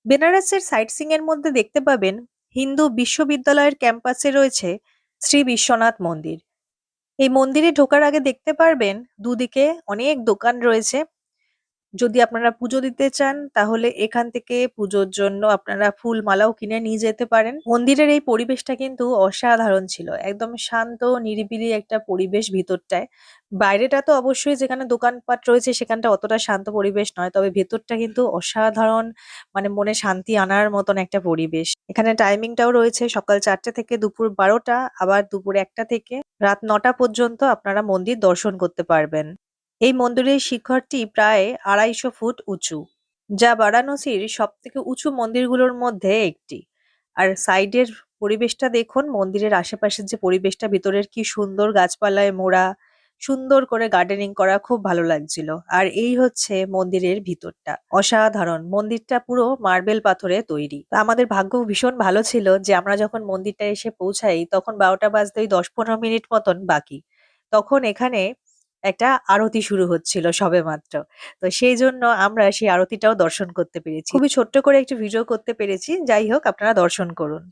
বেনারসের সাইটসিং এর মধ্যে দেখতে পাবেন হিন্দু বিশ্ববিদ্যালয়ের ক্যাম্পাসে রয়েছে শ্রী বিশ্বনাথ মন্দির। এই মন্দিরে ঢোকার আগে দেখতে পারবেন দুদিকে অনেক দোকান রয়েছে। যদি আপনারা পুজো দিতে চান তাহলে এখান থেকে পুজোর জন্য আপনারা ফুল মালাও কিনে নিয়ে যেতে পারেন। মন্দিরের এই পরিবেশটা কিন্তু অসাধারণ ছিল, একদম শান্ত নিরিবিলি একটা পরিবেশ ভিতরটায়। বাইরেটা তো অবশ্যই যেখানে দোকানপাট রয়েছে সেখানটা অতটা শান্ত পরিবেশ নয়, তবে ভেতরটা কিন্তু অসাধারণ, মানে মনে শান্তি আনার মতন একটা পরিবেশ। এখানে টাইমিংটাও রয়েছে সকাল 4টে থেকে দুপুর 12টা, আবার দুপুর 1টা থেকে রাত 9টা পর্যন্ত আপনারা মন্দির দর্শন করতে পারবেন। এই মন্দিরের শিখরটি প্রায় 250 ফুট উঁচু, যা বারাণসীর সবথেকে উঁচু মন্দিরগুলোর মধ্যে একটি। আর সাইডের পরিবেশটা দেখুন, মন্দিরের আশেপাশের যে পরিবেশটা ভিতরের কি সুন্দর, গাছপালায় মোড়া, সুন্দর করে গার্ডেনিং করা, খুব ভালো লাগছিল। আর এই হচ্ছে মন্দিরের ভিতরটা, অসাধারণ। মন্দিরটা পুরো মার্বেল পাথরে তৈরি। তো আমাদের ভাগ্য ভীষণ ভালো ছিল যে আমরা যখন মন্দিরটা এসে পৌঁছাই তখন 12টা বাজতে ওই 10-15 মিনিট মতন বাকি। তখন এখানে একটা আরতি শুরু হচ্ছিল সবেমাত্র। তো সেই জন্য আমরা সেই আরতিটাও দর্শন করতে পেরেছি। খুবই ছোট্ট করে একটি ভিডিও করতে পেরেছি। যাই হোক, আপনারা দর্শন করুন।